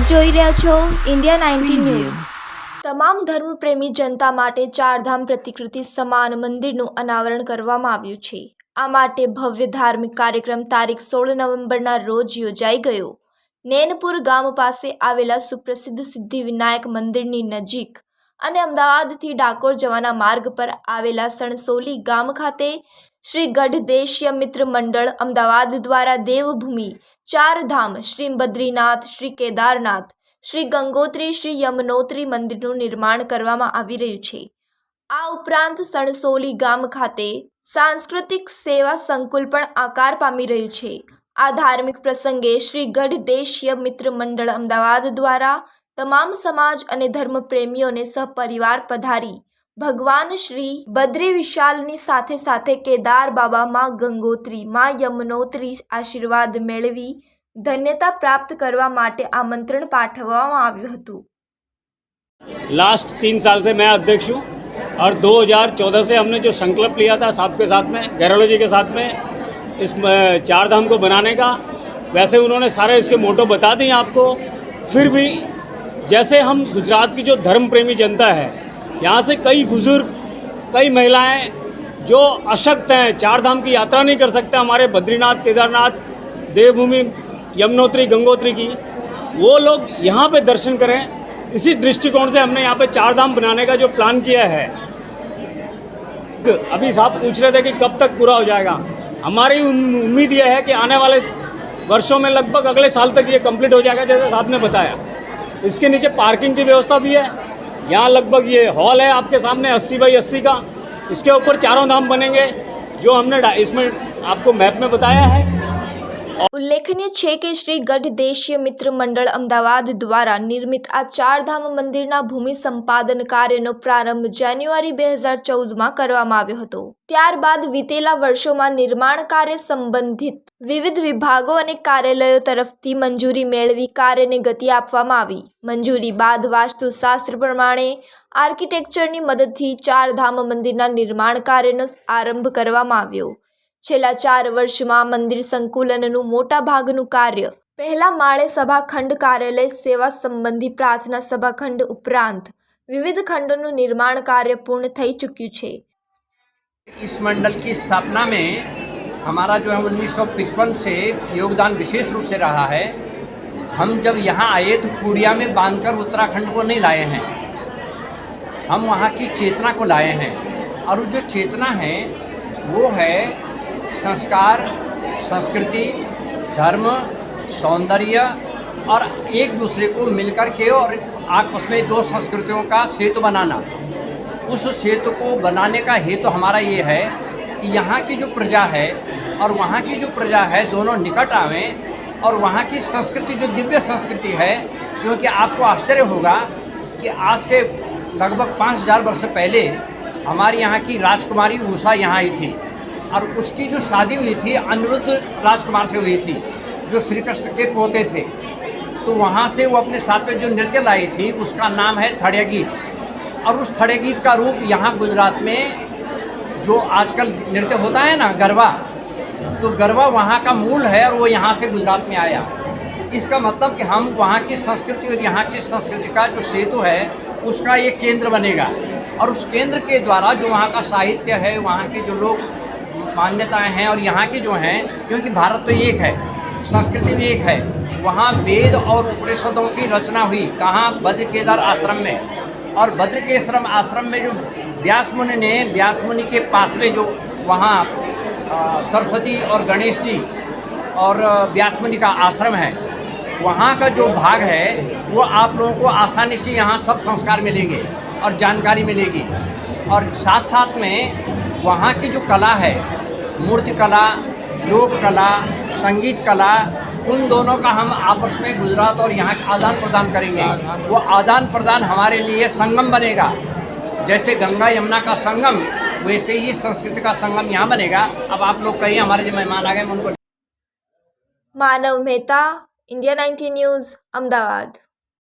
જોઈ રહ્યા છો ઇન્ડિયા 19 ન્યૂઝ। તમામ ધર્મપ્રેમી જનતા માટે ચારધામ પ્રતિકૃતિ સમાન મંદિરનું અનાવરણ કરવામાં આવ્યું છે। આ માટે ભવ્ય ધાર્મિક કાર્યક્રમ તારીખ 16 નવેમ્બરના રોજ યોજાઈ ગયો। નૈનપુર ગામ પાસે આવેલા સુપ્રસિદ્ધ સિદ્ધિવિનાયક મંદિરની નજીક અને અમદાવાદથી ડાકોર જવાના માર્ગ પર આવેલા સણસોલી ગામ ખાતે શ્રી ગઢદેશીય મિત્ર મંડળ અમદાવાદ દ્વારા દેવભૂમિ ચારધામ શ્રી બદ્રીનાથ, શ્રી કેદારનાથ, શ્રી ગંગોત્રી, શ્રી યમનોત્રી મંદિરનું નિર્માણ કરવામાં આવી રહ્યું છે। આ ઉપરાંત સણસોલી ગામ ખાતે સાંસ્કૃતિક સેવા સંકુલ પણ આકાર પામી રહ્યું છે। આ ધાર્મિક પ્રસંગે શ્રી ગઢદેશીય મિત્ર મંડળ અમદાવાદ દ્વારા તમામ સમાજ અને ધર્મપ્રેમીઓને સહપરિવાર પધારી ભગવાન શ્રી બદ્રી વિશાલની સાથે સાથે કેદાર બાબા, માँ ગંગોત્રી, માँ યમનોત્રી આશીર્વાદ મેળવી ધન્યતા प्राप्त करवा माटे आमंत्रण पाठववामां आव्युं हतुं। लास्ट 3 साल से मैं अध्यक्ष हूँ और 2014 से हमने जो संकल्प लिया था सबके साथ में, गहलोत जी के साथ में, इस चारधाम को बनाने का, वैसे उन्होंने सारे इसके मोटो बता दिए आपको। फिर भी जैसे हम गुजरात की जो धर्म प्रेमी जनता है, यहाँ से कई बुजुर्ग, कई महिलाएं जो अशक्त हैं, चारधाम की यात्रा नहीं कर सकते, हमारे बद्रीनाथ, केदारनाथ, देवभूमि यमुनोत्री, गंगोत्री की, वो लोग यहाँ पे दर्शन करें। इसी दृष्टिकोण से हमने यहाँ पे चारधाम बनाने का जो प्लान किया है। अभी साहब पूछ रहे थे कि कब तक पूरा हो जाएगा। हमारी उम्मीद यह है कि आने वाले वर्षों में लगभग अगले साल तक ये कंप्लीट हो जाएगा, जैसे साहब ने बताया। इसके नीचे पार्किंग की व्यवस्था भी है। यहाँ लगभग ये हॉल है आपके सामने 80 बाई 80 का। इसके ऊपर चारों धाम बनेंगे जो हमने इसमें आपको मैप में बताया है। उल्लेखनीय है कि श्री गढ़देशीय मित्र मंडल अमदावाद द्वारा निर्मित आ चारधाम मंदिरना भूमि संपादन कार्यનો प्रारंभ जान्युआरी 2014 में કરવામાં આવ્યો હતો। ત્યારબાદ વીતેલા વર્ષોમાં નિર્માણ કાર્ય સંબંધિત વિવિધ વિભાગો અને કાર્યાલયો તરફથી મંજૂરી મેળવી કાર્યને ગતિ આપવામાં આવી। મંજૂરી બાદ વાસ્તુશાસ્ત્ર પ્રમાણે આર્કિટેક્ચરની મદદથી ચારધામ મંદિરના નિર્માણ કાર્યનો આરંભ કરવામાં આવ્યો। છેલ્લા 4 વર્ષમાં મંદિર સંકુલનનું મોટા ભાગનું કાર્ય પહેલા માળે સભાખંડ, કાર્યાલય, સેવા સંબંધી પ્રાર્થના સભાખંડ ઉપરાંત વિવિધ ખંડોનું નિર્માણ કાર્ય પૂર્ણ થઈ ચૂક્યું છે। इस मंडल की स्थापना में हमारा जो है 1955 से योगदान विशेष रूप से रहा है। हम जब यहाँ आए तो पूड़िया में बांधकर उत्तराखंड को नहीं लाए हैं, हम वहाँ की चेतना को लाए हैं। और जो चेतना है वो है संस्कार, संस्कृति, धर्म, सौंदर्य और एक दूसरे को मिलकर के और आपस में दो संस्कृतियों का सेतु बनाना। उस सेतु को बनाने का हेतु हमारा ये है कि यहाँ की जो प्रजा है और वहाँ की जो प्रजा है दोनों निकट आवें और वहाँ की संस्कृति जो दिव्य संस्कृति है, क्योंकि आपको आश्चर्य होगा कि आज से लगभग 5000 वर्ष पहले हमारी यहाँ की राजकुमारी उषा यहाँ आई थी और उसकी जो शादी हुई थी अनिरुद्ध राजकुमार से हुई थी जो श्री कृष्ण के पोते थे। तो वहाँ से वो अपने साथ में जो नृत्य लाई थी उसका नाम है थड़िया गीत। और उस थड़िया गीत का रूप यहाँ गुजरात में जो आजकल नृत्य होता है ना गरबा, तो गरबा वहाँ का मूल है और वो यहाँ से गुजरात में आया। इसका मतलब कि हम वहाँ की संस्कृति और यहाँ की संस्कृति का जो सेतु है उसका एक केंद्र बनेगा। और उस केंद्र के द्वारा जो वहाँ का साहित्य है, वहाँ के जो लोग मान्यताएं हैं और यहाँ की जो हैं, क्योंकि भारत तो एक है, संस्कृति भी एक है। वहाँ वेद और उपनिषदों की रचना हुई कहाँ? बद्र केदार आश्रम में। और बद्र के आश्रम में जो व्यास मुनि ने, व्यास मुनि के पास में जो वहाँ सरस्वती और गणेश जी और व्यास मुनि का आश्रम है, वहाँ का जो भाग है वो आप लोगों को आसानी से यहाँ सब संस्कार मिलेंगे और जानकारी मिलेगी। और साथ साथ में वहाँ की जो कला है, मूर्ति कला, लोक कला, संगीत कला, उन दोनों का हम आपस में गुजरात और यहाँ आदान प्रदान करेंगे। वो आदान प्रदान हमारे लिए संगम बनेगा। जैसे गंगा यमुना का संगम, वैसे ही संस्कृति का संगम यहाँ बनेगा। अब आप लोग कहिए, हमारे जो मेहमान आ गए उनको। मानव मेहता, इंडिया 19 न्यूज़, अमदावाद।